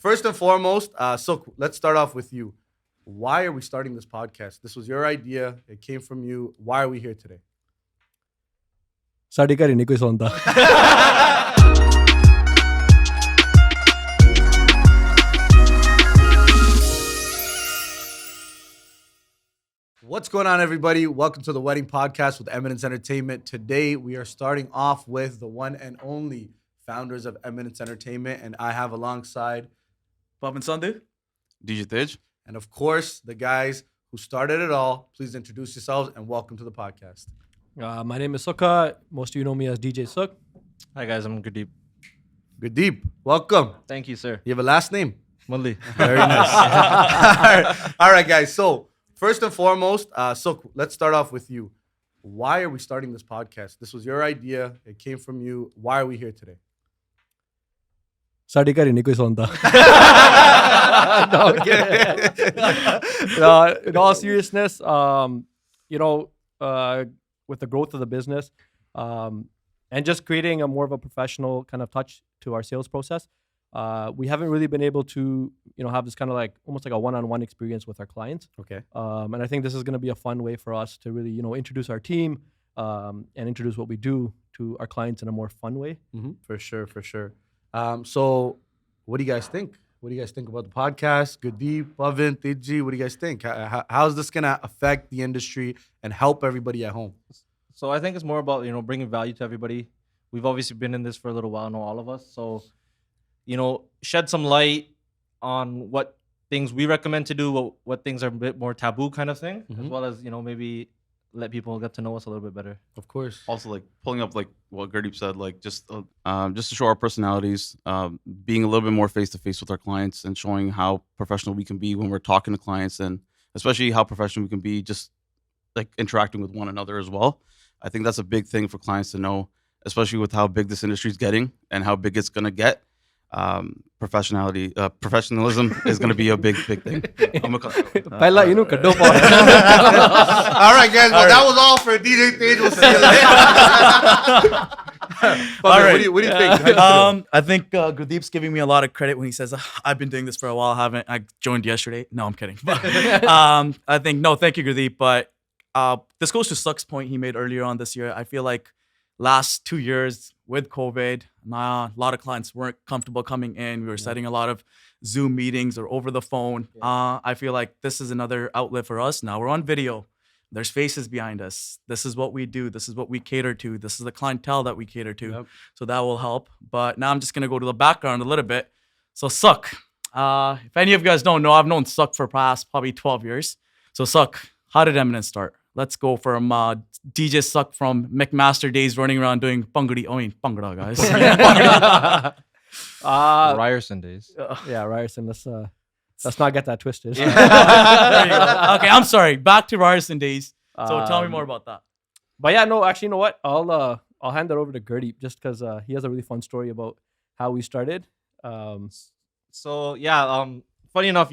first and foremost, Suk, let's start off with you. Why are we starting this podcast? This was your idea. It came from you. Why are we here today? ਸਾਡੇ ਘਰੇ ਨਹੀਂ ਕੋਈ ਸੌਂਦਾ What's going on, everybody? Welcome to the Wedding Podcast with Eminence Entertainment. Today, we are starting off with the one and only founders of Eminence Entertainment, and I have alongside Pavan Sandhu, DJ Tej. and of course, the guys who started it all. Please introduce yourselves and welcome to the podcast. My name is Sukha. Most of you know me as DJ Suk. Hi guys, I'm Gurdeep. Gurdeep, welcome. Thank you, sir. You have a last name? Mulli. Very nice. All right, guys. So, first and foremost, Suk, let's start off with you. Why are we starting this podcast? This was your idea. It came from you. Why are we here today? ਸਾਡੇ ਘਰੇ ਨਹੀਂ ਕੋਈ ਸੌਂਦਾ In all seriousness, with the growth of the business and just creating a more of a professional kind of touch to our sales process, we haven't really been able to, have this kind of like almost like a one-on-one experience with our clients. Okay. And I think this is going to be a fun way for us to really, introduce our team and introduce what we do to our clients in a more fun way. For sure, for sure. So, what do you guys think? What do you guys think about the podcast? Gurdeep, Pavan, Tiji, what do you guys think? How's this going to affect the industry and help everybody at home? So I think it's more about, bringing value to everybody. We've obviously been in this for a little while now, all of us. So, shed some light on what things we recommend to do, what things are a bit more taboo kind of thing, as well as, maybe let people get to know us a little bit better. Of course. Also, like pulling up like what Gurdeep said, like just to show our personalities, being a little bit more face to face with our clients, and showing how professional we can be when we're talking to clients, and especially how professional we can be just like interacting with one another as well. I think that's a big thing for clients to know, especially with how big this industry is getting and how big it's gonna get. Professionalism is going to be a big thing. ਪਹਿਲਾਂ ਇਹਨੂੰ ਕੱਢੋ All right, guys. Well, that was all for DJ Tej. We'll see you later. All right. What do you think? I think Gurdeep's giving me a lot of credit when he says, I've been doing this for a while. I joined yesterday. No, I'm kidding. But, I think, no, thank you, Gurdeep. But this goes to Suk's point he made earlier on this year. I feel like last 2 years with COVID, a lot of clients weren't comfortable coming in. We were setting a lot of Zoom meetings or over the phone. I feel like this is another outlet for us. Now we're on video. There's faces behind us. This is what we do. This is what we cater to. This is the clientele that we cater to. Yep. So that will help. But now I'm just going to go to the background a little bit. So Suk, if any of you guys don't know, I've known Suk for past probably 12 years. So Suk, how did Eminence start? Let's go from DJ Suk from McMaster days running around doing Bhangra, guys. Ryerson days. Yeah, Ryerson. Let's not get that twisted. There you go. Okay, I'm sorry. Back to Ryerson days. So tell me more about that. But yeah, no, actually, you know what? I'll hand that over to Gurdeep just because he has a really fun story about how we started. Funny enough,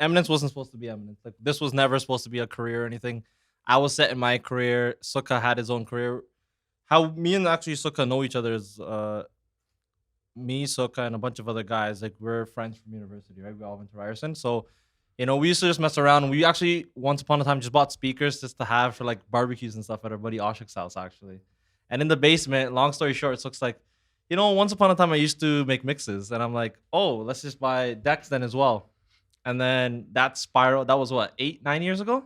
Eminence wasn't supposed to be Eminence. Like, this was never supposed to be a career or anything. I was set in my career. Sukha had his own career. How me and actually Sukha know each other is me, Sukha, and a bunch of other guys. Like, we're friends from university, right? We all went to Ryerson. So, we used to just mess around. We actually, once upon a time, just bought speakers just to have for like barbecues and stuff at our buddy Ashik's house, actually. And in the basement, long story short, Sukha's like, once upon a time I used to make mixes. And I'm like, oh, let's just buy decks then as well. And then that spiral, that was what, 8-9 years ago?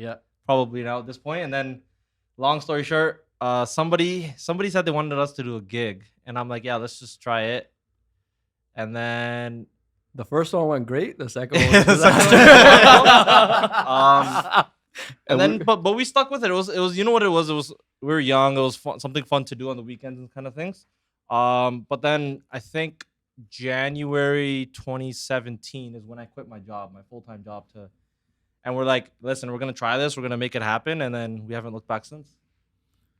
Yeah. Probably now at this point. And then, long story short, somebody said they wanted us to do a gig, and I'm like, yeah, let's just try it. And then the first one went great. The second one was and then but we stuck with it. It was what it was. It was, we were young. It was fun, something fun to do on the weekends and kind of things. But then I think January 2017 is when I quit my job, my full-time job and we're like, listen, we're going to try this. We're going to make it happen. And then we haven't looked back since.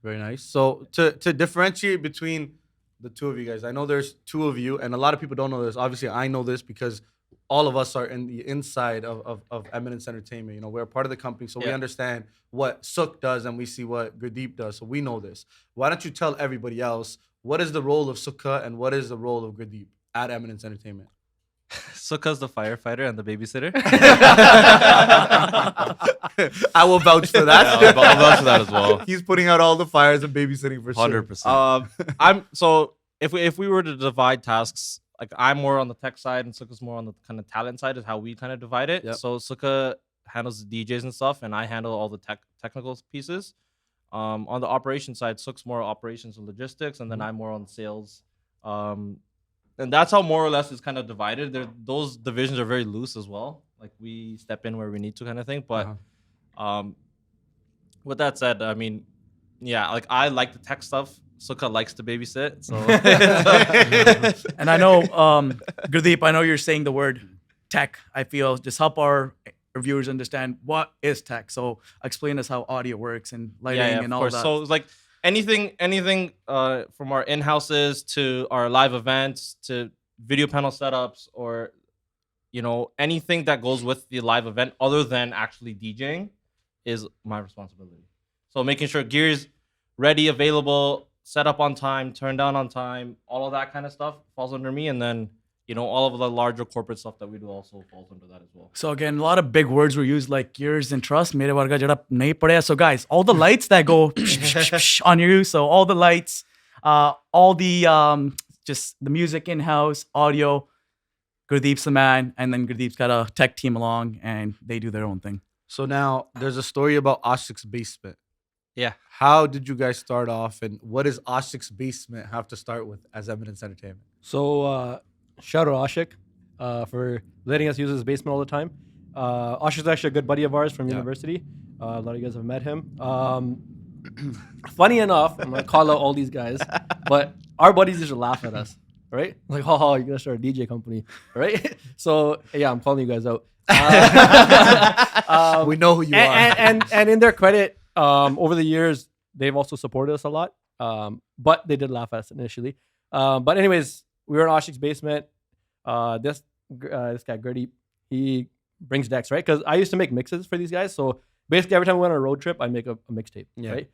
Very nice. So to differentiate between the two of you guys, I know there's two of you, and a lot of people don't know this. Obviously, I know this because all of us are in the inside of Eminence Entertainment. We're a part of the company, so we understand what Suk does and we see what Gurdeep does. So we know this. Why don't you tell everybody else, what is the role of Sukha and what is the role of Gurdeep at Eminence Entertainment? Sukha's the firefighter and the babysitter. I will vouch for that. Yeah, I'll vouch for that as well. He's putting out all the fires and babysitting for sure. 100%. I'm so if we were to divide tasks, like I'm more on the tech side and Sukha's more on the kind of talent side, is how we kind of divide it. Yep. So Sukha handles the DJs and stuff, and I handle all the technical pieces. On the operation side, Suk's more operations and logistics, and then I'm more on sales. And that's how more or less it's kind of divided. Those divisions are very loose as well. Like we step in where we need to, kind of thing. But with that said, I mean, yeah, like I like the tech stuff. Sukha likes to babysit. So And I know, Gurdeep, I know you're saying the word tech. I feel just help our viewers understand what is tech. So explain us how audio works and lighting and all that. So it's like anything from our in-houses to our live events to video panel setups, or anything that goes with the live event other than actually DJing is my responsibility. So making sure gear's ready, available, set up on time, turn down on time, all of that kind of stuff falls under me. And then all of the larger corporate stuff that we do also falls under that as well. So again, a lot of big words were used like gears and trust. Mere varga jada nahi padya. So guys, all the lights that go on you. So all the lights, all the just the music in-house, audio, Gurdeep's the man, and then Gurdeep's got a tech team along, and they do their own thing. So now there's a story about Ashik's basement. Yeah. How did you guys start off, and what does Ashik's basement have to start with as Eminence Entertainment? So shout out Ashik for letting us use his basement all the time. Ashik's actually a good buddy of ours from university. A lot of you guys have met him. Funny enough, I'm gonna call out all these guys, but our buddies used to laugh at us, right? Like, oh, you're gonna start a DJ company, right? So yeah, I'm calling you guys out. We know who you are. And in their credit, over the years, they've also supported us a lot. But they did laugh at us initially. But anyways, we were in Ashik's basement. This guy Gurdeep, he brings decks, right? Because I used to make mixes for these guys. So basically, every time we went on a road trip, I make a mixtape, right?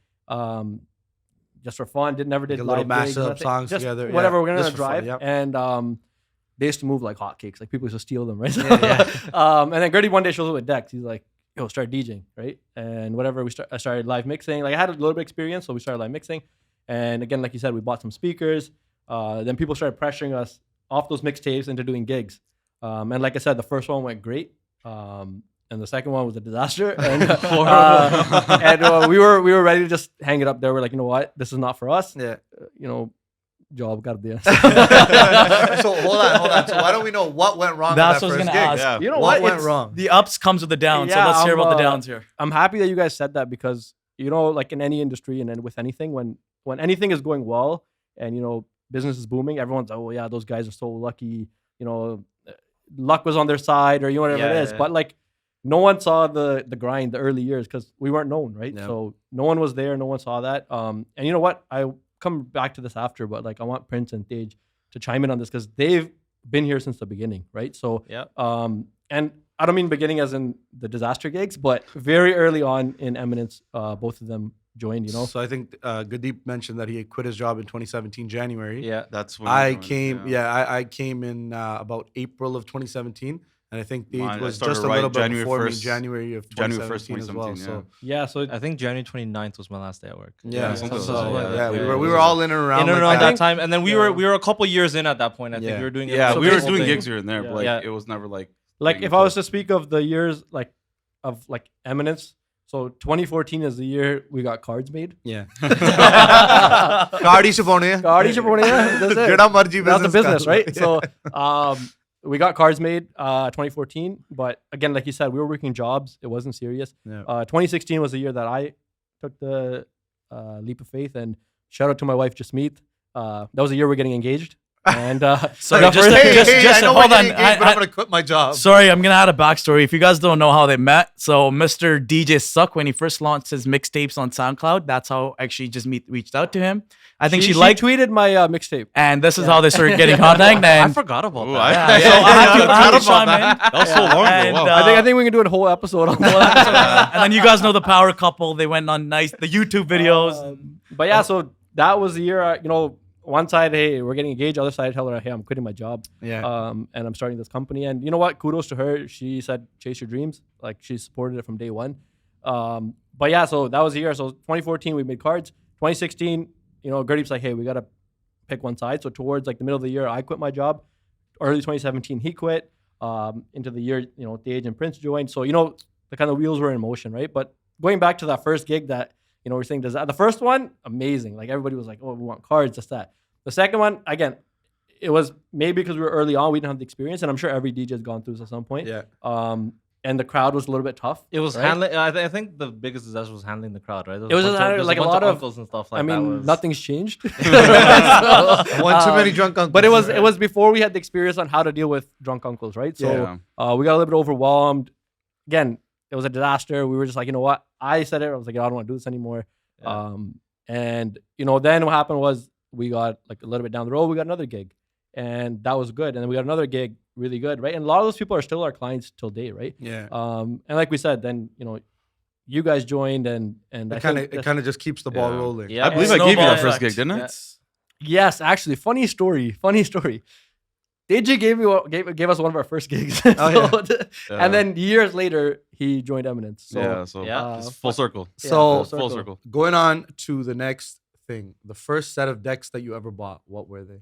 Just for fun. Never did like a little live gigs, mashup nothing. songs Just together. whatever. We're gonna Just for fun, drive, yep. and they used to move like hotcakes. Like people used to steal them, right? And then Gurdeep one day shows up with decks. He's like, "Yo, start DJing, right?" And whatever, I started live mixing. Like I had a little bit of experience, so we started live mixing. And again, like you said, we bought some speakers. Then people started pressuring us off those mixtapes into doing gigs. And like I said, the first one went great. And the second one was a disaster. And, we were ready to just hang it up there. We're like, you know what? This is not for us. Yeah. Job got there. So hold on. So why don't we know what went wrong That's with what I was that gonna first gig? ask. Yeah. You know What what? went wrong? The ups comes with the downs. Yeah, so let's hear about the I'm, downs here. I'm happy that you guys said that because, like in any industry and then with anything, when anything is going well and, business is booming, everyone's, oh, yeah, those guys are so lucky. Luck was on their side or whatever it is. Yeah. But like, no one saw the grind the early years because we weren't known, right? Yeah. So no one was there. No one saw that. And you know what? I come back to this after, but like I want Prince and Tej to chime in on this because they've been here since the beginning, right? So, and I don't mean beginning as in the disaster gigs, but very early on in Eminence, both of them joined, So I think Gurdeep mentioned that he had quit his job in 2017 January. Yeah. That's when I we joined, came. Yeah, I came in about April of 2017, and I think Tej Mine, I was started just a right little bit January before me, 1st, January of January 2017 1st, as well. 2017, So yeah, so I think January 29th was my last day at work. yeah, something so, like that. yeah, we were all in and around. In and like around that. that time, and then we were a couple years in at that point. I think we were doing Yeah, so we were this whole doing thing. gigs here and there, but like Yeah. it was never like if I was to speak of the years of Eminence, so 2014 is the year we got cards made. Yeah. Cardi Shavone. Cardi Shavone, that's it. Jada marji That's the business, card. right? So we got cards made 2014, but again, like you said, we were working jobs. It wasn't serious. Yeah. 2016 was the year that I took the leap of faith, and shout out to my wife Jasmeet. That was the year we're getting engaged. And Sorry, the just first- I know hold we're on. getting engaged, but I'm gonna quit my job. Sorry, I'm gonna add a backstory. If you guys don't know how they met, so Mr. DJ Suck, when he first launched his mixtapes on SoundCloud, that's how actually just reached out to him. I think she liked, tweeted my mixtape. and this is how they started getting contact. I And forgot about Ooh, that. so I had to forgot chime about in. that. That was so long And, ago. Wow. I think we can do a whole episode on that. and then you guys know the power couple. They went on the YouTube videos. But yeah, so that was the year. one side, hey, we're getting engaged. Other side, I tell her, hey, I'm quitting my job. Yeah. And I'm starting this company. And you know what? Kudos to her. She said, chase your dreams. Like she supported it from day one. But yeah, so that was the year. So 2014, we made cards. 2016, Gurdeep's like, hey, we got to pick one side. So towards like the middle of the year, I quit my job. Early 2017, he quit. Into the year, Tage and Prince joined. So, the kind of wheels were in motion, right? But going back to that first gig that, we're saying, the first one, amazing. Like everybody was like, oh, we want cards, just that. The second one, again, it was maybe because we were early on, we didn't have the experience. And I'm sure every DJ has gone through this at some point. Yeah. And the crowd was a little bit tough. It was right? handling. I think the biggest disaster was handling the crowd, right? It was like a lot of uncles and stuff like I mean, that. nothing's changed. One too many drunk uncles. But it was before we had the experience on how to deal with drunk uncles, right? So we got a little bit overwhelmed. Again, it was a disaster. We were just like, you know what? I said it. I was like, I don't want to do this anymore. Yeah. And then what happened was we got like a little bit down the road, we got another gig, and that was good. And then we got another gig, really good, right? And a lot of those people are still our clients till date, right? Yeah. And like we said, then you guys joined, and It kind of just keeps the ball rolling. Yeah. I believe I gave you Snowball that first effect. gig, didn't I? Yes, actually, funny story. DJ gave us one of our first gigs. Oh, And then years later, he joined Eminence. So It's full circle. So Full circle. going on to the next thing, the first set of decks that you ever bought, what were they?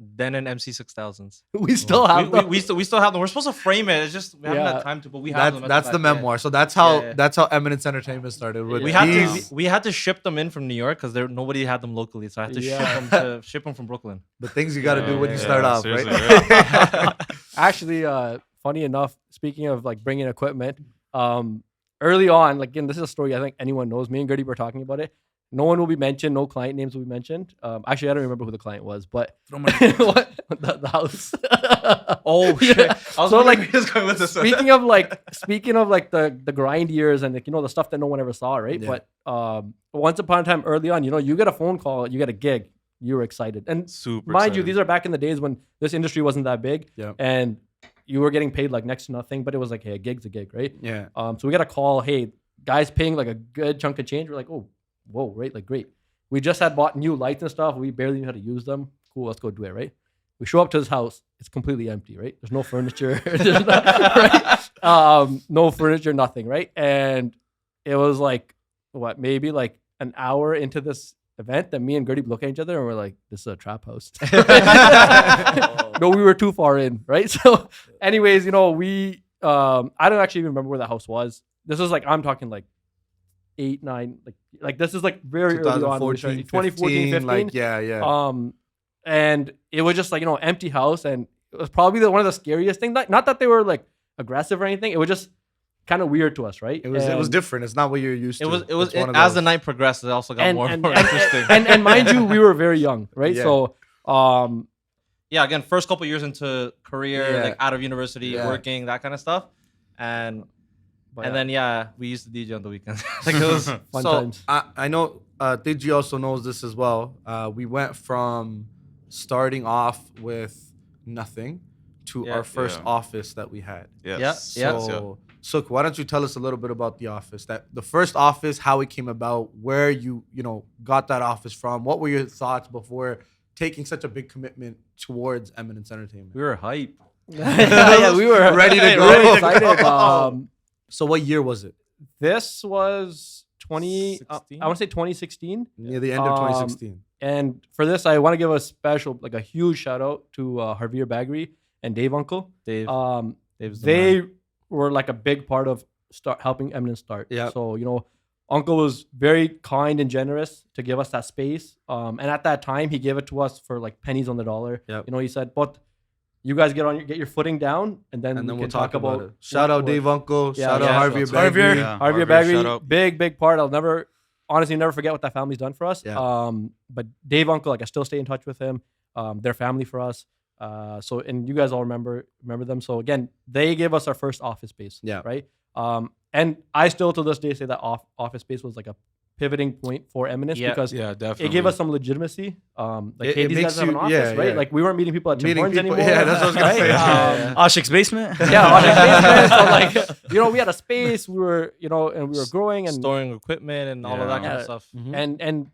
Then an MC 6000s. we still have them. We still have them. We're supposed to frame it. It's just we haven't Yeah. had time to, but we have them. That's the back, yeah. memoir. So that's how Yeah. that's how Eminence Entertainment started. With We had to ship them in from New York because nobody had them locally, so I had to ship them from Brooklyn. the things you got to do when you Yeah, start off, seriously, right? Actually, funny enough, speaking of like bringing equipment, early on, like again, this is a story I think anyone knows. Me and Gurdeep were talking about it. No one will be mentioned. No client names will be mentioned. Actually, I don't remember who the client was, but Throw the house. Oh shit! Yeah. I was So, wondering like, where he was going with this one. speaking of like the grind years and like the stuff that no one ever saw, right? Yeah. But once upon a time, early on, you get a phone call, you get a gig, you were excited, and Super mind you, excited. these are back in the days when this industry wasn't that big, Yeah. and you were getting paid like next to nothing, but it was like, hey, a gig's a gig, right? Yeah. So we got a call, hey, guys paying like a good chunk of change. We're like, oh, whoa, right? Like, great. We just had bought new lights and stuff. We barely knew how to use them. Cool, let's go do it, right? We show up to his house. It's completely empty, right? There's no furniture. There's right? No furniture, nothing, right? And it was like, maybe like an hour into this event that me and Gurdeep look at each other and we're like, this is a trap house. No, we were too far in, right? So anyways, we, I don't actually even remember where the house was. This was like, I'm talking like 8, 9, like this is like very early on. 2014, 15. like yeah. And it was just like, empty house. And it was probably one of the scariest things. Not that they were like aggressive or anything. It was just kind of weird to us, right? It was different. It's not what you're used to. It was It's one of as the those. night progressed, it also got And, more and, and more and, interesting. and mind you, we were very young, right? Yeah. So, Yeah, again, first couple years into career, Yeah. like out of university, Yeah. working, that kind of stuff, and But and then we used to DJ on the weekends. Like it was fun so times. I know Digi also knows this as well. We went from starting off with nothing to Yeah. our first Yeah. office that we had. Yes. Yeah. So, Suk, why don't you tell us a little bit about the office? The first office, how it came about, where you got that office from. What were your thoughts before taking such a big commitment towards Eminence Entertainment? we were hype. Yeah, we were Ready to go. really excited. So what year was it? This was 20. I 16? want to say 2016. Near the end of 2016. And for this, I want to give a special, like a huge shout out to Javier Bagri and Dave Uncle. Dave, Um, Dave's the they man. were like a big part of helping Eminence start. Yeah. So Uncle was very kind and generous to give us that space. And at that time, he gave it to us for like pennies on the dollar. Yep. He said, "But you guys get your footing down, and then And then we we'll can talk about it. what- Shout out what- Dave Uncle. Yeah, Shout yeah, out Harvey shout out Bagri. Harvey. Yeah, Harvey shout out. Bagri, big part. I'll honestly never forget what that family's done for us. Yeah. But Dave Uncle, like I still stay in touch with him. They're family for us. So and you guys all remember them. So again, they gave us our first office space. Yeah. Right. And I still to this day say that office space was like a pivoting point for Eminence Yeah. because Yeah, definitely. it gave us some legitimacy. Like, It- hey, it these makes guys have an you- office, yeah, right? yeah. Like we weren't meeting people at Tim Meeting Hortons people- anymore. yeah, that's what I was gonna say. Right? Ashik's basement. Yeah, so like we had a space. We were and we were growing and storing equipment and all of that kind Yeah. of stuff. and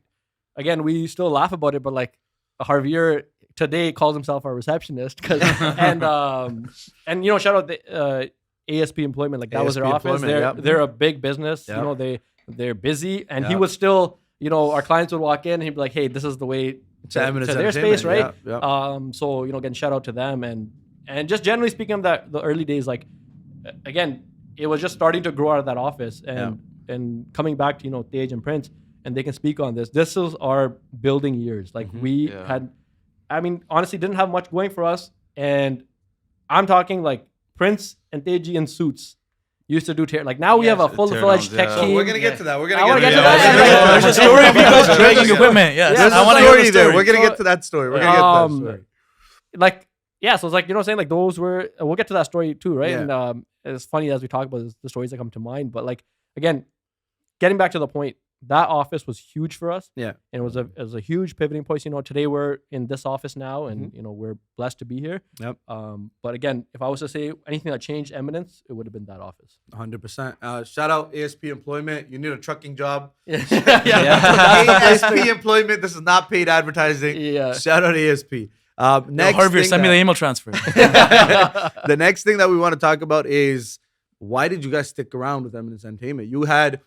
again we still laugh about it, but like Javier today calls himself our receptionist, and shout out the ASP Employment, like that was their ASP office. Employment, They're a big business. Yep. You know, they're busy, and he Yep. would still, our clients would walk in and he'd be like, hey, this is the way to Eminence their space, right? Entertainment, yeah. So again, shout out to them, and just generally speaking of the early days, like again, it was just starting to grow out of that office, and coming back to Tej and Prince, and they can speak on this. This was our building years. Like we had, I mean, honestly, didn't have much going for us, and I'm talking like Prince and Teji in suits used to do like now we have a full-fledged tech teardowns, team. So we're gonna get to that. We're gonna I wanna get get to to that. that. There's a story of you guys dragging equipment. Yes, There's I a want to hear story the there. story. We're gonna So, get to that story. We're gonna get to that story. Like, yeah, so it's like, what I'm saying, like those were, we'll get to that story too, right? Yeah. And it's funny as we talk about this, the stories that come to mind, but like, again, getting back to the point, that office was huge for us. Yeah. And it was a huge pivoting point. Today we're in this office now, and we're blessed to be here. Yep. But again, if I was to say anything that changed Eminence, it would have been that office. 100%. Shout out ASP Employment. You need a trucking job. Yeah. ASP Employment. This is not paid advertising. Yeah. Shout out ASP. Next Harvey, thing send me that- the email transfer. the next thing that we want to talk about is why did you guys stick around with Eminence Entertainment? You had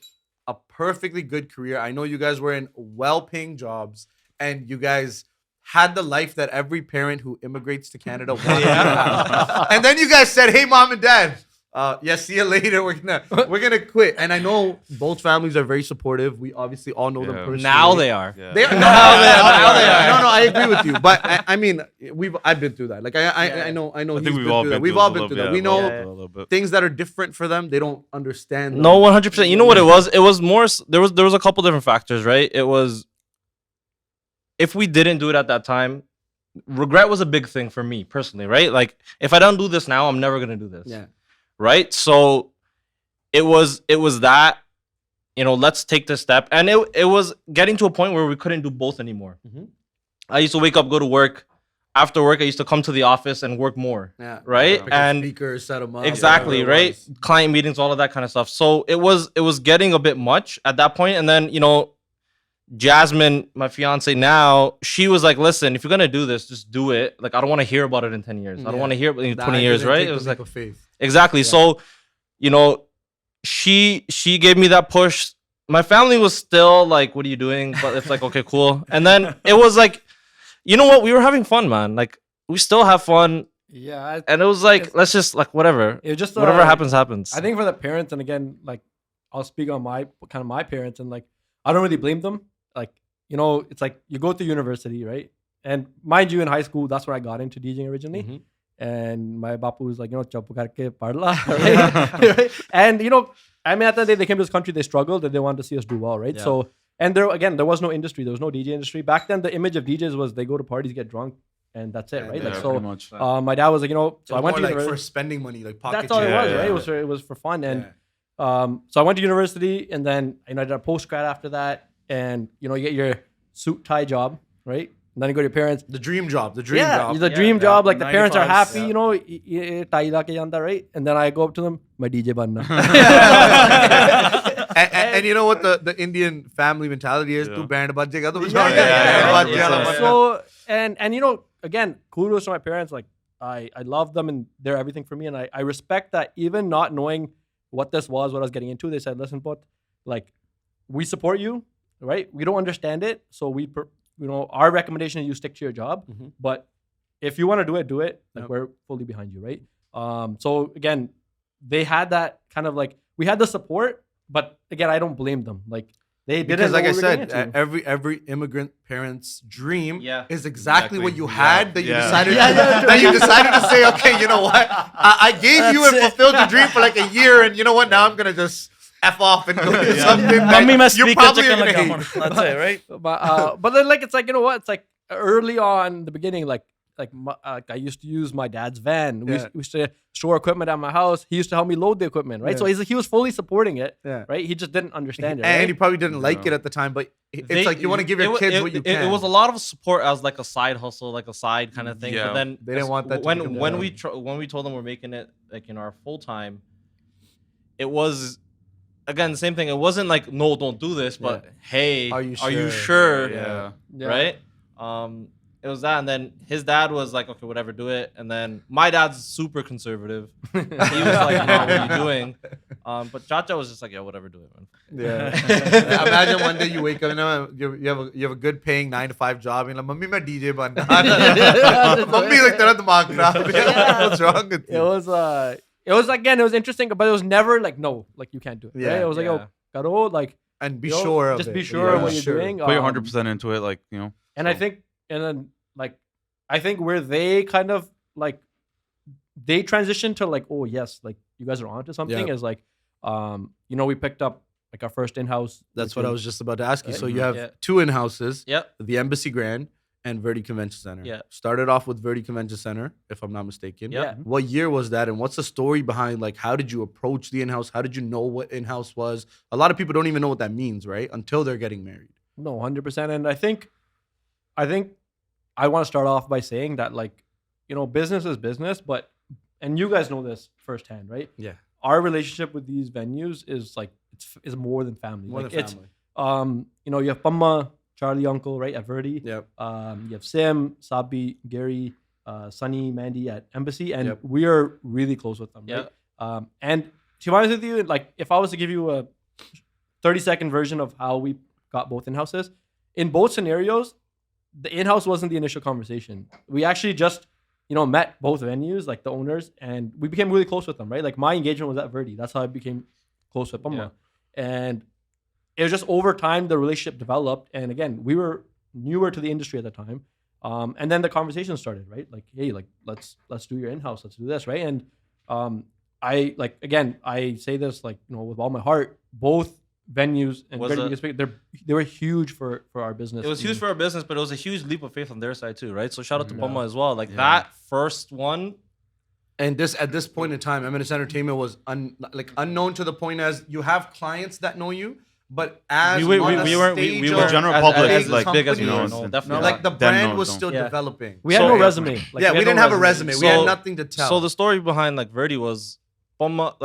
a perfectly good career. I know you guys were in well-paying jobs, and you guys had the life that every parent who immigrates to Canada wants to have. And then you guys said, "Hey, mom and dad, see you later. We're gonna quit." And I know both families are very supportive. We obviously all know them Yeah. personally. Now they are. Yeah. They are, now they are. No, I agree with you. But I mean, I've been through that. Like I know. I He's think we've been all through been that. We've through all it been a through little that. We bit, know a little bit. things that are different for them. They don't understand. No, 100%. You know what it was? It was more. There was a couple different factors, right? It was, if we didn't do it at that time, regret was a big thing for me personally, right? Like if I don't do this now, I'm never gonna do this. Yeah. Right. So it was that, let's take this step, and it was getting to a point where we couldn't do both anymore. Mhm. I used to wake up, go to work. After work, I used to come to the office and work more. Yeah. Right. Pick up And speakers, set them up. exactly, whatever it right? was. Client meetings, all of that kind of stuff. So it was getting a bit much at that point. And then, Jasmine, my fiance now, she was like, listen, if you're gonna do this, just do it. Like, I don't want to hear about it in 10 years. I don't Yeah. want to hear it in Nah, 20 I years, didn't right? take It the was leap like of faith. exactly. Yeah. So, she gave me that push. My family was still like, what are you doing? But it's like, okay, cool. And then it was like, you know what? We were having fun, man. Like, we still have fun. Yeah. And it was like, let's just like whatever. It was just Whatever happens, happens. I think for the parents, and again, like I'll speak on my parents, and like I don't really blame them. Like, it's like you go to university, right? And mind you, in high school, that's where I got into DJing originally. Mhm. And my bapu was like, chup karke parla, right? Right? And I mean, at the day they came to this country, they struggled, and they wanted to see us do well, right? Yeah. So, and there was no industry, there was no DJ industry back then. The image of DJs was they go to parties, get drunk, and that's it, And right? yeah, Like pretty so, much. my dad was like, so So I went to like university. for spending money, like pocket That's all it was, Yeah, right? yeah. It was for fun, and Yeah. so I went to university, and then I did a post grad after that, and you get your suit tie job, right? And then you go to your parents. The dream job. The dream job. The dream job. Like the parents are 95s, happy, tie la ke janda, right? And then I go up to them, my DJ banna. And you know what the Indian family mentality is? Yeah. Tu band bajega, tu Yeah, yeah, bajega, yeah. bajega, bajega. So and again, kudos to my parents. Like I love them, and they're everything for me, and I respect that. Even not knowing what this was, what I was getting into, they said, "Listen, but like we support you, right? We don't understand it, so our recommendation is you stick to your job. Mhm. But if you want to do it, do it. Like Yep. we're fully behind you, right? So again, they had that kind of like we had the support, but again, I don't blame them. Like they didn't Because, like know I what we were said, getting into. every immigrant parent's dream Yeah. is exactly what Exactly. you Yeah. had that you Yeah. decided Yeah, yeah, that you decided to say, okay, you know what? I gave you and That's it. fulfilled your dream for like a year, and you know what? Now I'm gonna just F off and go do something that Mummy must you're speak probably chicken gonna like hate. That's it, right? But then like it's like it's like early on in the beginning, like I used to use my dad's van. We Yeah. used to store equipment at my house. He used to help me load the equipment, right? So Yeah. he was fully supporting it, Yeah. right? He just didn't understand it. And Right? he probably didn't like No. it at the time, but it's They- like you want to give your it- kids it- what you it- can. It was a lot of support as like a side hustle, like a side kind of thing. Yeah. But then They didn't want that to when become when their we own. when we told them we're making it like our full time, it was again the same thing. It wasn't like no, don't do this, but hey, Are you Are you sure? sure? Yeah. Yeah. Right? it was that, and then his dad was like, okay, whatever, do it. And then my dad's super conservative. He was like, no, what are you doing? But Chacha was just like, yeah, whatever, do it, man. Yeah. Imagine one day you wake up and you have a good paying 9 to 5 job and like, "Mummy, मैं DJ बनना." Mummy like तेरा दिमाग खराब है. What's wrong with you? It was again, it was interesting, but it was never like, no, like you can't do it. Yeah, Right? It was like, yeah. oh, karo, like, And be you know, sure of just it. be sure of Yeah, what you're sure. doing. Put your 100% into it, like, you know. And so. I think where they kind of like they transitioned to like, oh yes, like you guys are onto something Yeah. is like, you know, we picked up like our first in-house. That's what I was just about to ask you. Right? So you have Yeah. 2 in-houses, Yep. the Embassy Grand and Verdi Convention Center. Yeah. Started off with Verdi Convention Center, if I'm not mistaken. Yeah. What year was that? And what's the story behind, like, how did you approach the in-house? How did you know what in-house was? A lot of people don't even know what that means, right? Until they're getting married. No, 100%. And I think I want to start off by saying that, like, you know, business is business, but and you guys know this firsthand, right? Yeah. Our relationship with these venues is like is more than family. More like than it's family. you know, you have Pamma, Charlie Uncle, right, at Verdi. Yep. You have Sim, Sabi, Gary, Sunny, Mandy at Embassy, and Yep. we are really close with them. Right? And to be honest with you, like if I was to give you a 30-second version of how we got both in-houses, in both scenarios, the in-house wasn't the initial conversation. We actually just, you know, met both venues, like the owners, and we became really close with them, right? Like my engagement was at Verdi. That's how I became close with Pamma. And it was just over time the relationship developed. And again, we were newer to the industry at the time. And then the conversation started, right? Like, hey, like let's do your in-house, let's do this, right? And I like again, I say this like, you know, with all my heart, both venues and Was Verdi a- Biggest Big, they were huge for our business. It was huge for our business, but it was a huge leap of faith on their side too, right? So shout out to Yeah. Poma as well. Like Yeah. that first one, And this at this point in time, Eminence Entertainment was unknown to the point as you have clients that know you, but as we on the weren't stage we of were general as- public, as like, big as we company, were. you No, know, definitely no, not. like the Them brand knows, was don't. still Yeah. developing. we had So- no resume. Like, yeah, we had didn't no have a resume. We had So- nothing to tell. So the story behind like Verdi was Poma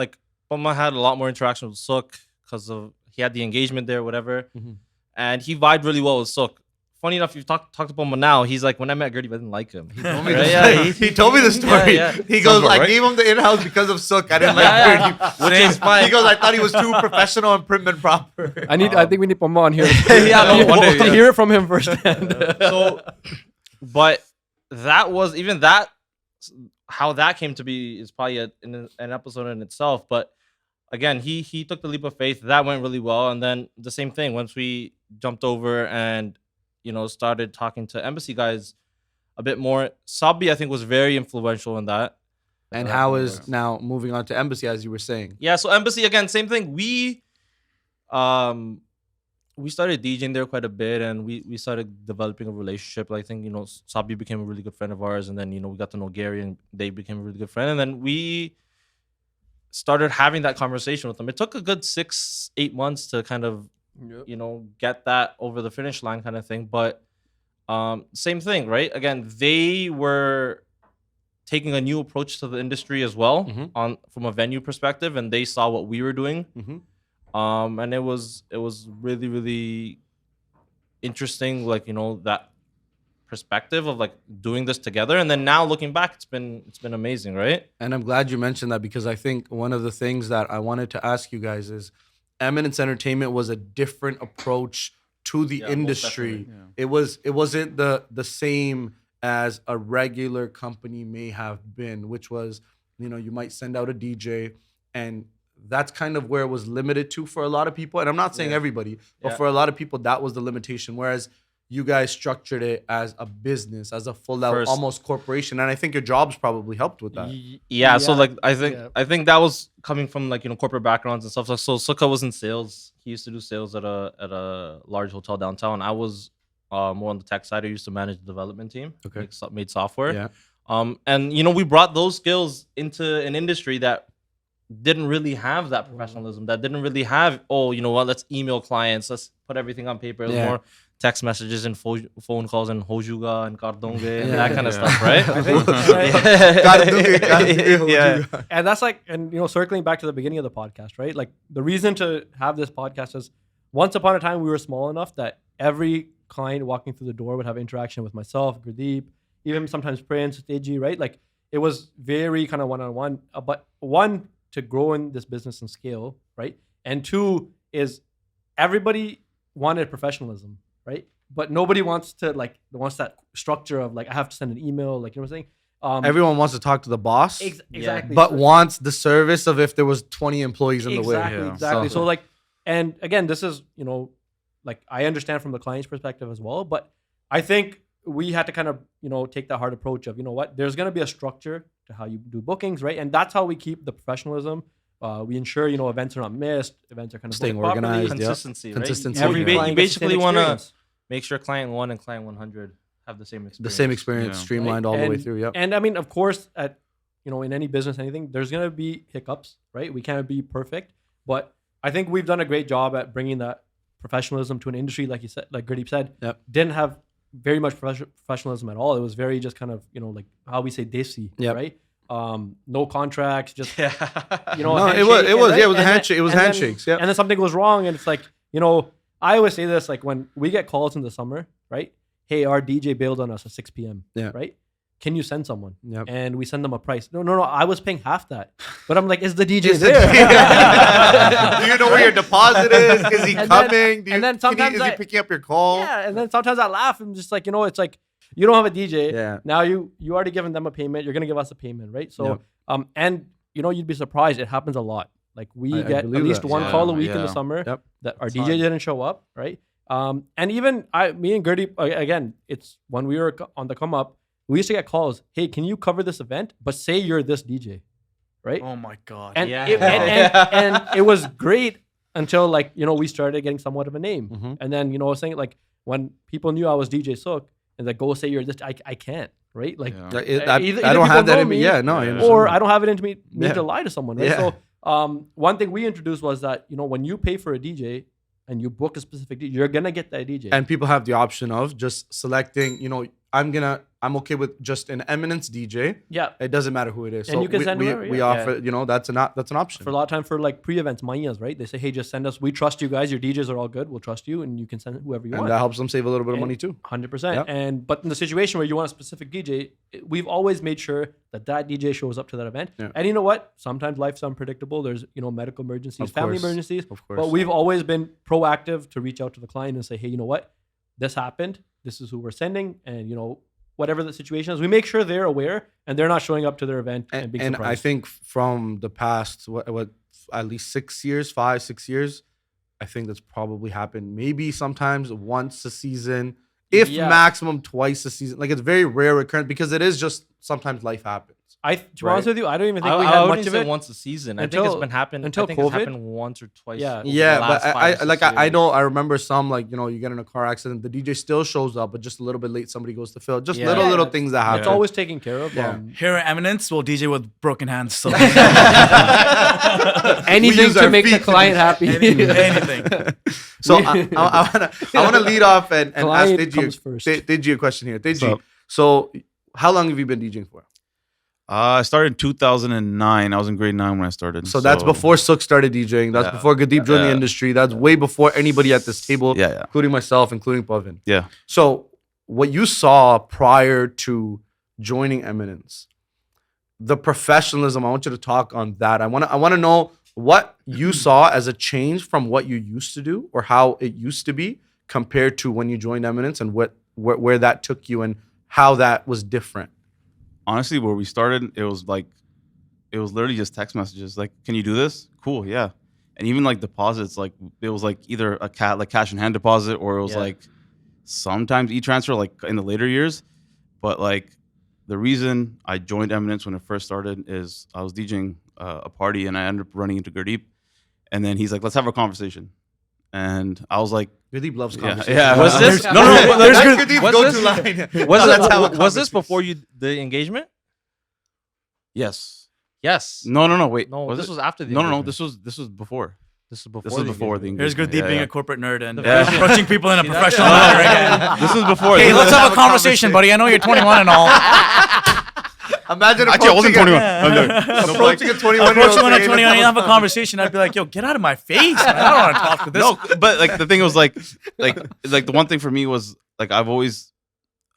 had a lot more interaction with Suk because of he had the engagement there, whatever, Mhm. and he vibed really well with Suk. Funny enough, you talk to Poma now. He's like, when I met Gertie, I didn't like him. He told me Right? the Yeah, story. He told me the story. Yeah. He Sounds goes, about I right. gave him the in-house because of Suk. I didn't like Yeah. Verdi. Which is fine. He goes, I thought he was too professional and prim and proper. I think we need Pamma on here. Yeah, no, one day, to yeah. hear it from him firsthand. So, but that was even that. How that came to be is probably an episode in itself. But again, he took the leap of faith. That went really well, and then the same thing once we jumped over and started talking to embassy guys a bit more. Sabi, I think, was very influential in that. And how is now moving on to Embassy, as you were saying? Yeah, so embassy again, same thing. We started DJing there quite a bit, and we started developing a relationship. I think Sabi became a really good friend of ours, and then we got to know Gary, and they became a really good friend, and then we started having that conversation with them. It took a good 6-8 months to kind of get that over the finish line, kind of thing. But same thing, right? Again, they were taking a new approach to the industry as well, Mhm. from a venue perspective, and they saw what we were doing. Mhm. And it was really, really interesting, that perspective of doing this together. And then now looking back, it's been amazing, right? And I'm glad you mentioned that, because I think one of the things that I wanted to ask you guys is Eminence Entertainment was a different approach to the Yeah, most industry. definitely. It wasn't the same as a regular company may have been, which was, you might send out a DJ, and that's kind of where it was limited to for a lot of people. And I'm not saying Yeah. everybody, but Yeah. for a lot of people, that was the limitation. Whereas you guys structured it as a business, as a full out, First- almost corporation. And I think your jobs probably helped with that. Yeah, so Yeah, I think that was coming from corporate backgrounds and stuff. So Sukha was in sales. He used to do sales at a large hotel downtown. I was more on the tech side. I used to manage the development team. Okay. Made software. Yeah. And we brought those skills into an industry that didn't really have that professionalism. That didn't really have, let's email clients, let's put everything on paper. It was Yeah. more text messages and phone calls and hojuga and kardonge and Yeah. that kind of Yeah. stuff, right? I think, Yeah. and that's circling back to the beginning of the podcast, right? Like the reason to have this podcast is once upon a time we were small enough that every client walking through the door would have interaction with myself, Gurdeep, even sometimes Prince, Teji, right? Like it was very kind of one-on-one. But one, to grow in this business and scale, right? And two is everybody wanted professionalism, right? But nobody wants that structure of like I have to send an email, like you know what I'm saying. Everyone wants to talk to the boss, Exactly, but wants the service of if there was 20 employees in the way. Exactly. So like, and again, this is like I understand from the client's perspective as well, but I think we had to kind of take that hard approach of what, there's going to be a structure to how you do bookings, right? And that's how we keep the professionalism. We ensure events are not missed, events are kind of staying booked properly. organized. Consistency, right? Consistency. Every You client gets the basically same want to experience. make sure client 1 and client 100 have the same experience. The same experience, Yeah. streamlined Right? all the way And- through. Yep. And I mean, of course, at in any business, anything, there's gonna be hiccups, right? We can't be perfect, but I think we've done a great job at bringing that professionalism to an industry, like you said, like Gurdeep said, Yep. didn't have very much professionalism at all. It was very just kind of like how we say desi, Yep. right? No contracts, just Yeah. No, handshake, it was and yeah, it was a and then- handshake. It was and then- handshakes. Yeah. And then something goes wrong, and it's like I always say this, like when we get calls in the summer, right? Hey, our DJ bailed on us at 6 p.m. Yeah. Right? Can you send someone? Yep. And we send them a price. No. I was paying half that. But I'm like, is the DJ Is there? it- Do you know where your deposit is? Is he And then- coming? and then sometimes is he I- picking up your call? Yeah. And then sometimes I laugh. I'm just like, it's like you don't have a DJ. Yeah. Now you already given them a payment. You're gonna give us a payment, right? So Yep. and you'd be surprised. It happens a lot. Like we I get at believe least that. one Yeah, call a week in yeah. the summer Yep. that our It's DJ hard. didn't show up, right? And even me and Gurdeep, again, it's when we were on the come up, we used to get calls. Hey, can you cover this event? But say you're this DJ, right? Oh my god. And, Yeah. and it was great until we started getting somewhat of a name. Mhm. And then I was saying like when people knew I was DJ Sook and like go say you're this, I can't, right? Like Yeah. either I don't people have that know in me. me Yeah, no. I or understand or that. I don't have it into me Yeah. to lie to someone, right? Yeah. So one thing we introduced was that when you pay for a DJ and you book a specific DJ, you're gonna get that DJ. And people have the option of just selecting. I'm okay with just an Eminence DJ. yeah, It doesn't matter who it is. And so you can we, send we, whoever, we yeah. offer. That's an option. for a lot of time for like pre-events, Mayas, right? They say, hey, just send us. We trust you guys. Your DJs are all good. We'll trust you, and you can send whoever you and want. that helps them save a little bit of And- money too. 100%. Yep. But in the situation where you want a specific DJ, we've always made sure that DJ shows up to that event. Yeah. And you know what? Sometimes life's unpredictable. There's medical emergencies, Of family course. emergencies. Of course. But we've always been proactive to reach out to the client and say, hey, you know what? This happened. This is who we're sending, and whatever the situation is, we make sure they're aware and they're not showing up to their event and being and I surprised. think from the past, what at least 6 years, 5-6 years, I think that's probably happened maybe sometimes once a season, if Yeah. maximum twice a season. Like it's very rare occurrence because it is just sometimes life happens. to be honest with you, I don't even think we I had wouldn't much of say it. once a season. I think Until- it's been happening. until I think it's COVID. happened once or twice. Yeah. over the Yeah, last but 5 or I 6 like I years. know I remember some like you get in a car accident, the DJ still shows up, but just a little bit late. Somebody goes to fill. Just Yeah. little Yeah. things that happen. It's always taken care of. Yeah. Here at Eminence, we'll DJ with broken hands. So Anything use to our make the feet to client happy. anything. So I want to lead off and ask Client comes first. Digi a question here. Digi, So- so how long have you been DJing for? I started in 2009. I was in grade 9 when I started. So that's before Sukh started DJing. That's Yeah. before Gurdeep joined the Yeah. industry. That's way before anybody at this table, Yeah. including myself, including Pavin. Yeah. So what you saw prior to joining Eminence, the professionalism, I want you to talk on that. I want to know what you saw as a change from what you used to do or how it used to be compared to when you joined Eminence and where that took you and how that was different. Honestly, where we started, it was literally just text messages. Like, can you do this? Cool, yeah. And even like deposits, like it was like either like cash in hand deposit, or it was Yeah. like sometimes e-transfer, like in the later years. But like the reason I joined Eminence when it first started is I was DJing a party and I ended up running into Gurdeep, and then he's like, "Let's have a conversation," and I was like, Gurdeep loves Yeah, conversation. yeah. Was this- No, no, there's That's good- Gurdeep's was go-to this- line. Was Let's have a it? Was this conversation. before the engagement? "Yes." Yes. No, wait. No, this it? was after the. No, engagement. this was before. This is before. This is before the Here's engagement. Gurdeep Yeah, being yeah. a corporate nerd and Yeah. approaching people in a See, professional that's- manner again. This was before. Hey, This let's was- have a conversation, buddy. I know you're 21 and all. Imagine Actually, I wasn't approaching 21. Yeah. I'm joking. approaching a 21 year Approach old. one at 21, you have a conversation. I'd be like, yo, get out of my face, man. I don't want to talk to this. No, but like the thing was like the one thing for me was like I've always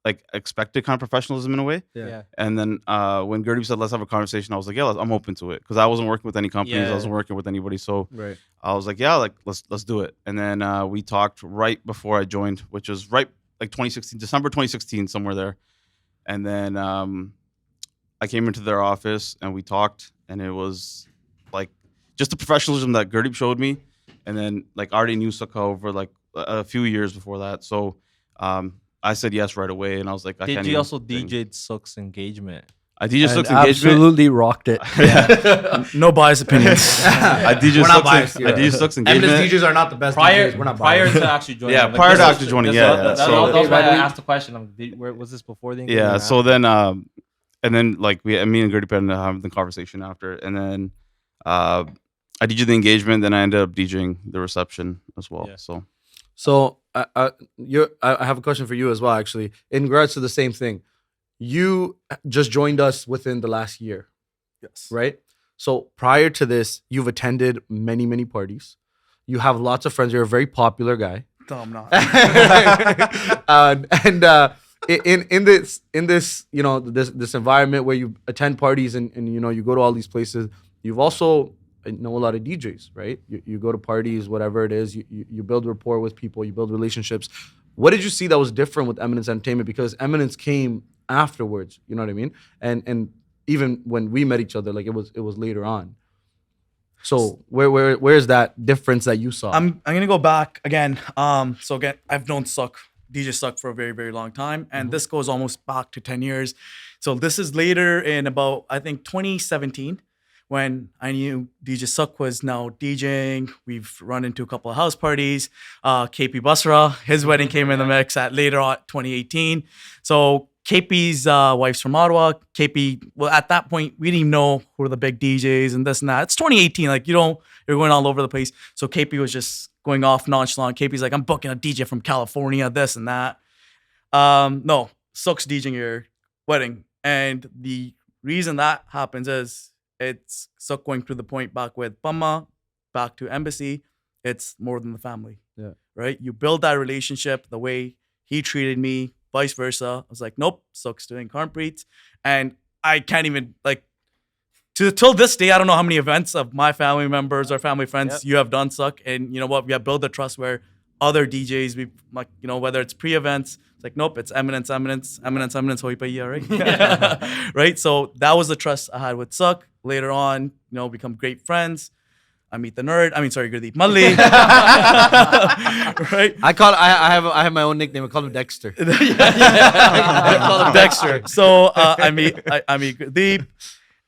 like expected kind of professionalism in a way. Yeah. And then when Gurdeep said let's have a conversation, I was like, yeah, I'm open to it because I wasn't working with any companies, I Yeah. wasn't working with anybody, so Right. I was like, yeah, like let's do it. And then we talked right before I joined, which was right like 2016, December 2016, somewhere there. And then I came into their office and we talked, and it was like just the professionalism that Gurdeep showed me, and then like I already knew Sukha over like a few years before that, so I said yes right away, and I was like, I Did can't you even also think. DJ'd Suk's engagement? I DJ And Suk's engagement. absolutely rocked it. No biased opinions. I DJ We're not Suk's biased here. I DJ Suk's Eminence engagement. DJs are not the best Prior, DJs. We're not prior biased. to actually joining. Yeah, like, prior this to was- actually joining, that's- yeah, That's, so- that's why I Okay, asked the question. Was this before the engagement? Yeah. or So after? then, and then like me and Gurdeep ended up having the conversation after, and then I DJed the engagement. Then I ended up DJing the reception as well. Yeah. So So I have a question for you as well, actually, in regards to the same thing. You just joined us within the last year, Yes. right? So prior to this, you've attended many, many parties. You have lots of friends. You're a very popular guy. No, I'm not. In this you know this environment where you attend parties and you know you go to all these places, you've also know a lot of DJs, right? You go to parties, whatever it is, you build rapport with people, you build relationships. What did you see that was different with Eminence Entertainment? Because Eminence came afterwards, you know what I mean? And even when we met each other, like it was later on. So where's that difference that you saw? I'm gonna go back again. So again, I've known DJ Suck for a very, very long time, and this goes almost back to 10 years. So this is later in about, I think, 2017, when I knew DJ Suck was now DJing. We've run into a couple of house parties. KP Basra, his wedding came in the mix at later on 2018. So KP's wife's from Ottawa. KP, well, at that point, we didn't even know who were the big DJs and this and that. It's 2018, like you're going all over the place. So KP was just going off nonchalant. KP's like, I'm booking a DJ from California, this and that. No, Suck's DJing your wedding. And the reason that happens is it's Suck going through the point back with Bama, back to Embassy. It's more than the family. Yeah. Right? You build that relationship the way he treated me, vice versa. I was like, nope, Suck's doing Carnpreets. And I can't even, like, till this day, I don't know how many events of my family members or family friends you have done, Suck. And you know what? We have built a trust where other DJs, we like, you know, whether it's pre-events, it's like, nope, it's Eminence, hoi paiya, right? Right? So that was the trust I had with Suck. Later on, you know, become great friends. I meet the nerd. Gurdeep Malli. Right? I have my own nickname. I call him Dexter. I call him Dexter. So I meet Gurdeep.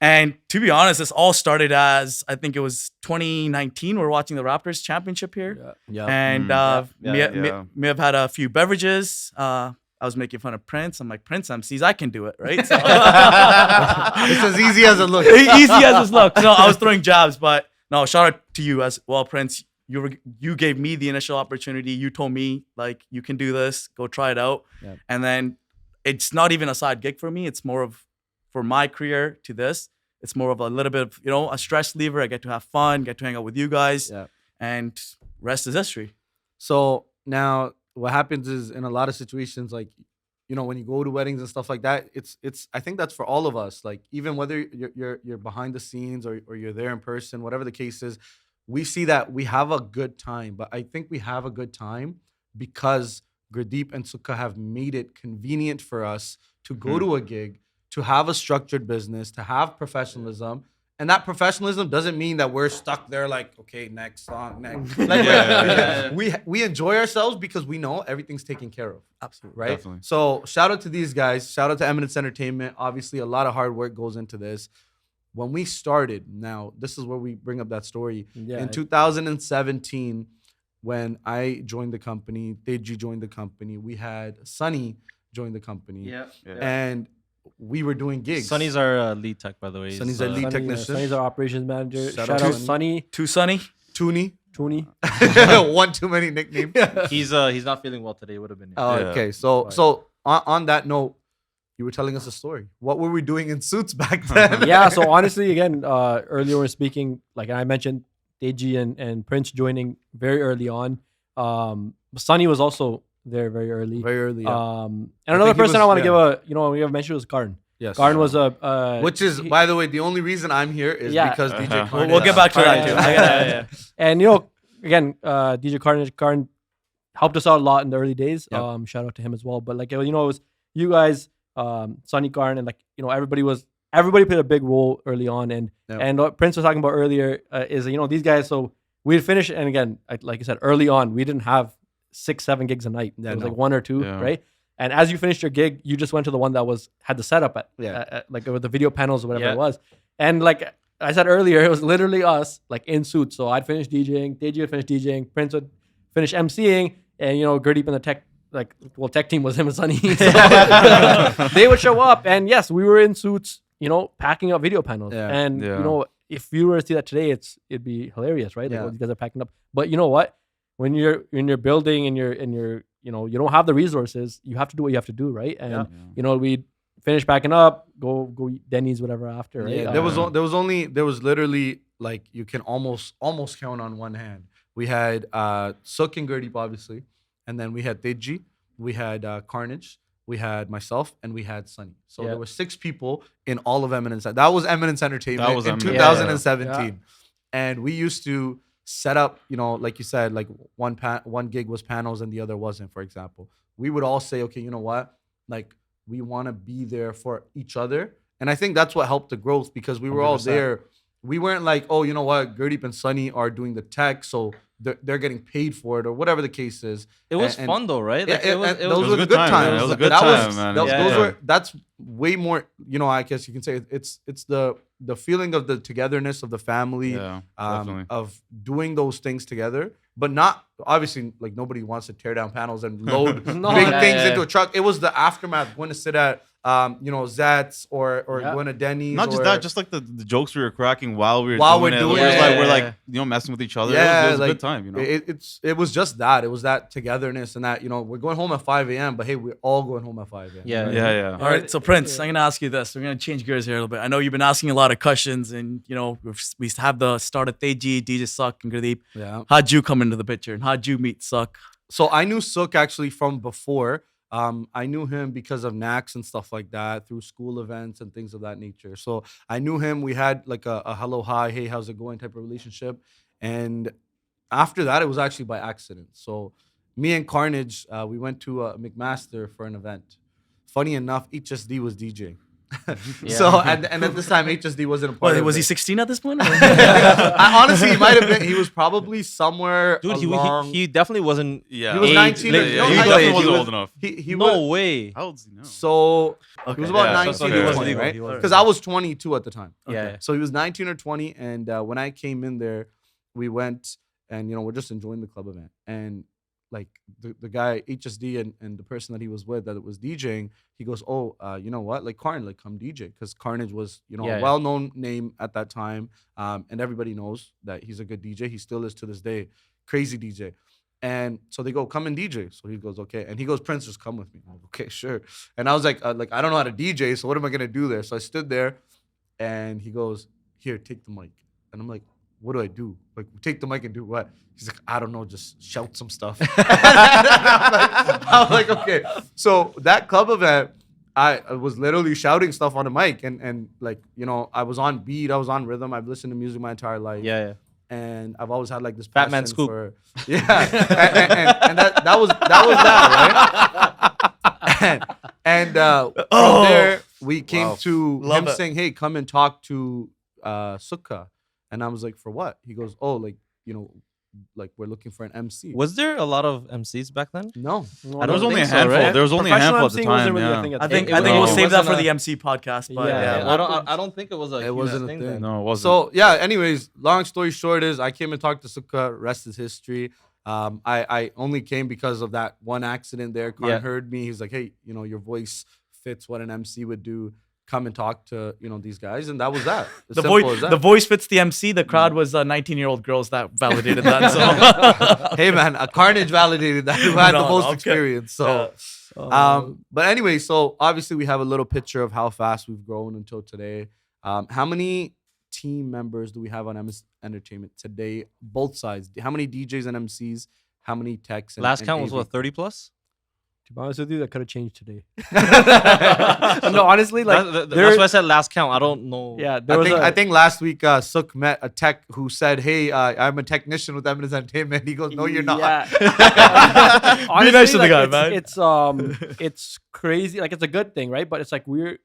And to be honest, this all started as, I think it was 2019. We're watching the Raptors championship here. Yeah. And Yeah. may have had a few beverages. I was making fun of Prince. I'm like, Prince MCs, I can do it, right? So, It's as easy as it looks. easy as it looks. No, I was throwing jabs, but no, shout out to you as well, Prince. You gave me the initial opportunity. You told me, like, you can do this. Go try it out. Yeah. And then it's not even a side gig for me. It's more of, for my career to this, it's more of a little bit of, you know, a stress lever. I get to have fun, get to hang out with you guys, Yeah. and rest is history. So now what happens is in a lot of situations, like, you know, when you go to weddings and stuff like that, it's I think that's for all of us. Like, even whether you're behind the scenes or you're there in person, whatever the case is, we see that we have a good time. But I think we have a good time because Gurdeep and Sukha have made it convenient for us to go to a gig, to have a structured business, to have professionalism. And that professionalism doesn't mean that we're stuck there like, okay, next song, next. Like, we enjoy ourselves because we know everything's taken care of. Absolutely. Right? Definitely. So shout out to these guys. Shout out to Eminence Entertainment. Obviously, a lot of hard work goes into this. When we started, now, this is where we bring up that story. Yeah. In 2017, when I joined the company, Deji joined the company, we had Sunny join the company. Yeah. And we were doing gigs. Sunny's our lead tech, by the way. Sunny's He's, our lead Sunny, technician. Sunny's our operations manager. Shout Shout out out to Sunny, Too sunny. Toonie. Tooney. One too many nicknames. he's not feeling well today. Would have been. Oh, Yeah. okay. So on that note, you were telling us a story. What were we doing in suits back then? Yeah. So honestly, again, earlier we were speaking, like I mentioned, Deji and Prince joining very early on. Sunny was also there very early. Very early. Yeah. And I another think he person I was- want to yeah. give we have mentioned was Karn. Yes. Karn was a Which is, by the way, the only reason I'm here is Yeah. because DJ Uh-huh. Karn. We'll get back to that too. Yeah. And again, DJ Karn helped us out a lot in the early days. Yep. Shout out to him as well. But like it was you guys, Sunny Karn, and like everybody played a big role early on. And Yep. and what Prince was talking about earlier is these guys. So we'd finish, and again, like you said, early on, we didn't have 6-7 gigs a night. Yeah, it was no. like 1 or 2, Yeah. right? And as you finished your gig, you just went to the one that had the setup Yeah. like with the video panels or whatever Yeah. it was. And like I said earlier, it was literally us like in suits. So I'd finish DJing, Deji would finish DJing, Prince would finish MCing, and Gurdeep and the tech team was him and Sunny. So they would show up, and yes, we were in suits, packing up video panels. Yeah. And Yeah. if you were to see that today, it'd be hilarious, right? Like Yeah. what you guys are packing up. But you know what? When you're building and you're you don't have the resources, you have to do what you have to do, right? And we'd finish packing up, go eat Denny's, whatever after, right? Yeah, there was literally like you can almost count on one hand. We had Sukha and Gurdeep, obviously, and then we had Deji, we had Carnage, we had myself, and we had Sunny. So Yeah. there were 6 people in all of Eminence. That was Eminence Entertainment That was in Eminence. 2017, and we used to set up, like you said, like one gig was panels and the other wasn't, for example. We would all say, okay, you know what, like we want to be there for each other, and I think that's what helped the growth because we were all 100%. there. We weren't like, oh, you know what, Gurdeep and Sunny are doing the tech, so they're getting paid for it or whatever the case is. It was And- fun though, right? Yeah, Like, it was. and It those was were a the good good time, times. man. It was a good time, man. Those Yeah. were that's way more. I guess you can say it's the feeling of the togetherness of the family, Yeah, definitely. of doing those things together, but not obviously like nobody wants to tear down panels and load No. big Yeah, things yeah. into a truck. It was the aftermath, going to sit at Zats or Yeah. going to Denny's. Not just or, that, just like the jokes we were cracking while we were While doing we're it. doing It was it. like we're Yeah. like messing with each other. Yeah, it was a like, good time, It was just that. It was that togetherness and that we're going home at 5 a.m. But hey, we're all going home at 5 a.m. Yeah. Yeah. All right, so Prince, I'm gonna ask you this. We're gonna change gears here a little bit. I know you've been asking a lot of questions, and we have the start of Teji, DJ Sukha, and Gurdeep. Yeah. How'd you come into the picture, and how'd you meet Sukha? So I knew Sukha actually from before. I knew him because of NACS and stuff like that through school events and things of that nature. So I knew him. We had like a hello, hi, hey, how's it going type of relationship. And after that, it was actually by accident. So me and Carnage, we went to McMaster for an event. Funny enough, HSD was DJing. So and at this time, HSD wasn't a part of Was he it. 16 at this point? Honestly, he might have been. He was probably somewhere Dude, along. he definitely wasn't. Yeah. He was Age- 19. like, No, he I- definitely he wasn't was- old enough. He No was, way. How old is he now? So he was about Okay. 19 so or he was 20, legal. right? He was Because I was 22 at the time. Yeah. So he was 19 or 20, and when I came in there, we went and we're just enjoying the club event, and like the guy HSD and the person that he was with that was DJing, he goes, oh, you know what, like Karn, like come DJ, because Carnage was Yeah. a well-known name at that time, and everybody knows that he's a good DJ. He still is to this day, crazy DJ. And so they go, come and DJ. So he goes, okay. And he goes, Prince, just come with me. I'm like, okay, sure. And I was like, I don't know how to DJ, so what am I gonna do there? So I stood there, and he goes, here, take the mic. And I'm like, what do I do? Like, take the mic and do what? He's like, I don't know, just shout some stuff. I'm like, okay. So that club event, I was literally shouting stuff on the mic, and like, I was on beat, I was on rhythm. I've listened to music my entire life. Yeah. And I've always had like this Fat Man passion Scoop. for and that was that, right? and from there we came to Love him it. saying, hey, come and talk to Sukha. And I was like, for what? He goes, oh, like, like we're looking for an MC. Was there a lot of MCs back then? No. I There was don't only a think so, handful. right? There was only a handful at the Professional time. MCing wasn't really a Yeah. thing at I the think time. I think No, we'll it save that for wasn't the a- MC podcast. But Yeah. I don't think it was a. It huge wasn't a thing. thing. then. No, it wasn't. So yeah, anyways, long story short is I came and talked to Sukha, rest is history. I only came because of that one accident there. Karn Yeah. heard me. He's like, hey, your voice fits what an MC would do. Come and talk to, these guys. And that was that. As the simple as voice that. the voice fits the MC. The crowd was 19-year-old girls that validated that. So Hey man, a Carnage validated that who had No, the most no, I'm kidding. experience. So But anyway, so obviously we have a little picture of how fast we've grown until today. How many team members do we have on Eminence Entertainment today? Both sides. How many DJs and MCs? How many techs? And, Last count was AV? what, 30 plus? To be honest with you, that could have changed today. No, honestly, like That's why I said last count. I don't know. yeah, there was I think last week Suk met a tech who said, "Hey, I'm a technician with Eminence Entertainment." He goes, "No, you're not." Yeah. Honestly, nice to the guy, it's, man. it's crazy. Like it's a good thing, right? But it's like we're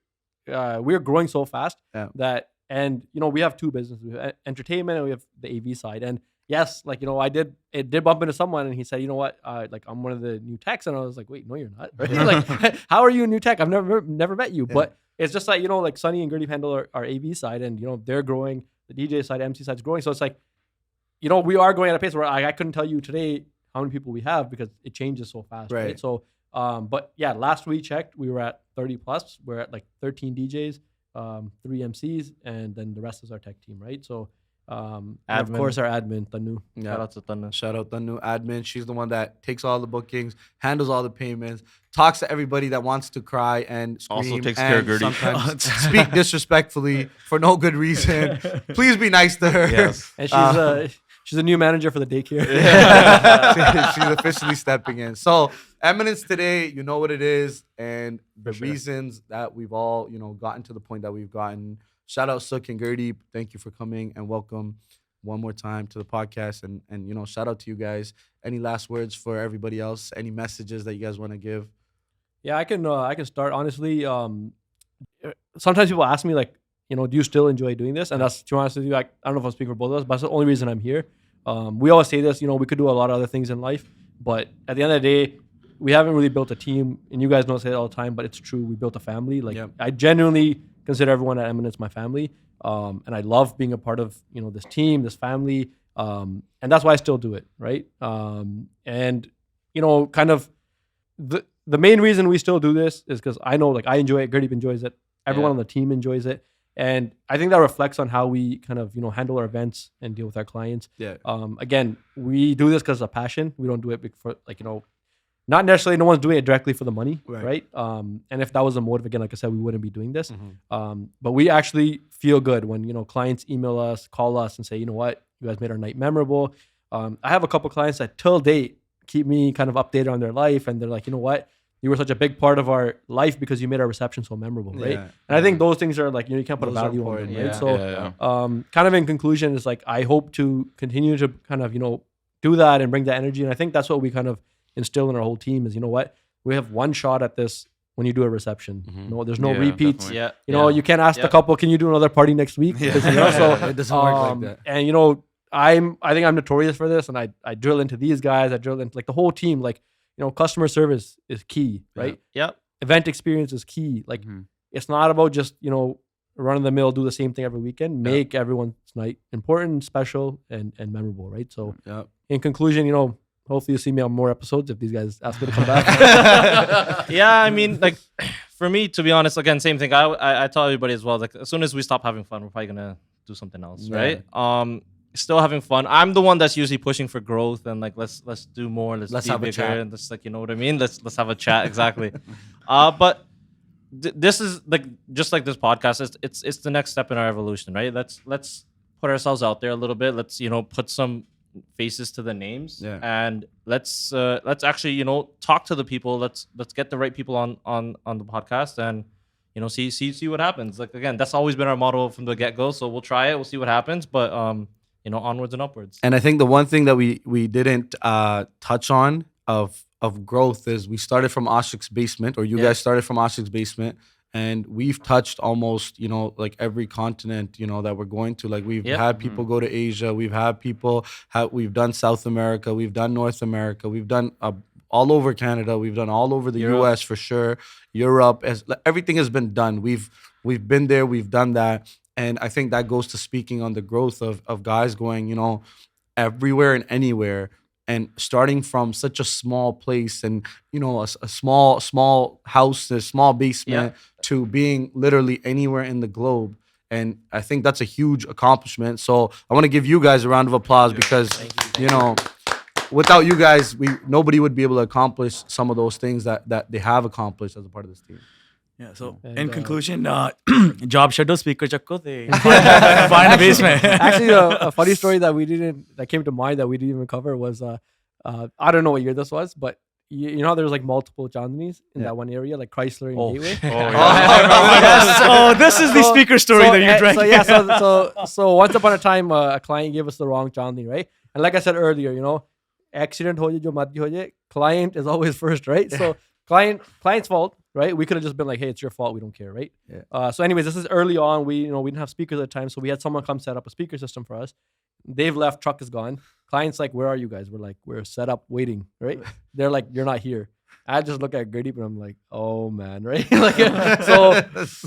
growing so fast that, and we have two businesses: we have entertainment and we have the AV side. And yes, like it did bump into someone, and he said, "You know what? Like I'm one of the new techs," and I was like, "Wait, no, you're not." Right? Like, how are you a new tech? I've never met you. But it's just like like Sunny and Gurdeep handle our AV side, and they're growing. The DJ side, MC side's growing. So it's like, we are going at a pace where I couldn't tell you today how many people we have because it changes so fast, right? So, but yeah, last we checked, we were at 30 plus. We're at like 13 DJs, 3 MCs, and then the rest is our tech team, right? So. And of course, our admin, Tanu. Yeah. Shout out to Tanu. Shout out Tanu, admin. She's the one that takes all the bookings, handles all the payments, talks to everybody that wants to cry and scream. Also takes and care of Gurdeep. sometimes speak disrespectfully for no good reason. Please be nice to her. Yes. And she's a new manager for the daycare. She's officially stepping in. So Eminence today, you know what it is, and the reasons that we've all gotten to the point that we've gotten. Shout out Suk and Gurdeep. Thank you for coming and welcome one more time to the podcast. And shout out to you guys. Any last words for everybody else? Any messages that you guys want to give? Yeah, I can start. Honestly, sometimes people ask me like, do you still enjoy doing this? And that's, to be honest with you, I don't know if I'm speaking for both of us, but that's the only reason I'm here. We always say this, we could do a lot of other things in life, but at the end of the day, we haven't really built a team. And you guys don't say it all the time, but it's true. We built a family. Like I genuinely consider everyone at Eminence my family, and I love being a part of this team, this family, and that's why I still do it, right? And kind of the main reason we still do this is because I know I enjoy it, Gurdeep enjoys it, everyone on the team enjoys it, and I think that reflects on how we kind of handle our events and deal with our clients. Again, we do this because it's a passion. We don't do it for not necessarily, no one's doing it directly for the money, right? And if that was a motive, again, like I said, we wouldn't be doing this. But we actually feel good when, clients email us, call us and say, you know what, you guys made our night memorable. I have a couple clients that till date keep me kind of updated on their life. And they're like, you know what, you were such a big part of our life because you made our reception so memorable, right? And I think those things are like, you can't put a value on them, right? So kind of in conclusion, it's like, I hope to continue to kind of, do that and bring that energy. And I think that's what we kind of instill in our whole team is, we have one shot at this when you do a reception. There's no repeats. You can't ask the couple, can you do another party next week? Because, so it doesn't work like that. And I think I'm notorious for this, and I drill into these guys. I drill into the whole team. Customer service is key, right? Event experience is key. It's not about just run of the mill, do the same thing every weekend. Make everyone's night important, special, and memorable, right? So in conclusion, hopefully you'll see me on more episodes if these guys ask me to come back. Yeah, I mean, for me, to be honest, again, same thing. I tell everybody as well, as soon as we stop having fun, we're probably gonna do something else, right? Still having fun. I'm the one that's usually pushing for growth and let's do more. Let's be have bigger, a chat. and just you know what I mean. Let's have a chat, exactly. But this is just like this podcast. It's the next step in our evolution, right? Let's put ourselves out there a little bit. Let's put some faces to the names, and let's actually talk to the people. Let's get the right people on the podcast, and see what happens. Again, that's always been our motto from the get-go, so we'll try it, we'll see what happens, but onwards and upwards. And I think the one thing that we didn't touch on of growth is we started from Ashik's basement, or you guys started from Ashik's basement, and we've touched almost every continent that we're going to. We've had people go to Asia, we've had people we've done South America, we've done North America, we've done all over Canada, we've done all over the US for sure, Europe, everything has been done. We've been there, we've done that, and I think that goes to speaking on the growth of guys going everywhere and anywhere, and starting from such a small place and a small house, a small basement, to being literally anywhere in the globe. And I think that's a huge accomplishment. So I want to give you guys a round of applause because without you guys, nobody would be able to accomplish some of those things that they have accomplished as a part of this team. Yeah. So And, in conclusion, job schedule speaker chakko the Actually, find the basement. Actually, a funny story that came to mind that we didn't even cover was I don't know what year this was, but you know how there's like multiple Chandnis in that one area, like Chrysler and Gateway. Yes. Oh, this is the speaker story that you drank. So yeah, so once upon a time, a client gave us the wrong Chandni, right? And like I said earlier, you know, accident ho jaye, jo marzi ho jaye, client is always first, right? So client's fault, right? We could have just been like, hey, it's your fault, we don't care, right? Yeah. So anyways, this is early on. We didn't have speakers at the time, so we had someone come set up a speaker system for us. They've left, truck is gone. Client's like, where are you guys? We're like, we're set up waiting, right? They're like, you're not here. I just look at Gurdeep and I'm like, oh man, right? Like, so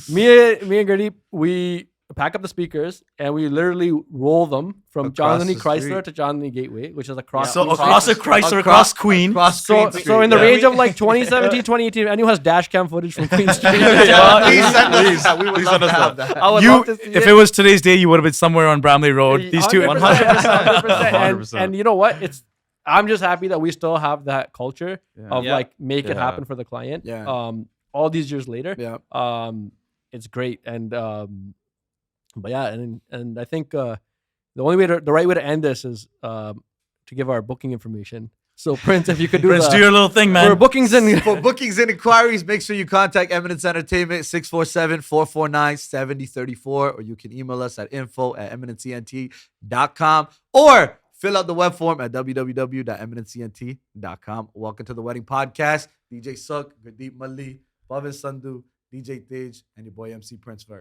me and Gurdeep, we pack up the speakers and we literally roll them from Across Chandni the Chrysler street. to Chandni Gateway, which is across. So Queen across Street. a Chrysler, across Queen. So in the range of like 2017, 2018, anyone has dash cam footage from Queen Street? Please send us that. We would love to have that. I would You, love to see if it was today's day, you would have been somewhere on Bramley Road. These two, 100%. 100%. And you know what? I'm just happy that we still have that culture of Yeah. like make it Yeah. happen for the client. Yeah. All these years later. Yeah. It's great. And but yeah, and I think the right way to end this is to give our booking information. So Prince, if you could do Prince, do your little thing, for man. bookings and For bookings and inquiries, make sure you contact Eminence Entertainment 647-449-7034, or you can email us at info@eminencent.com, or fill out the web form at www.eminencent.com. Welcome to the Wedding Podcast. DJ Suk, Gurdeep Mali, Pavan Sandhu, DJ Tej, and your boy MC Prince Verk.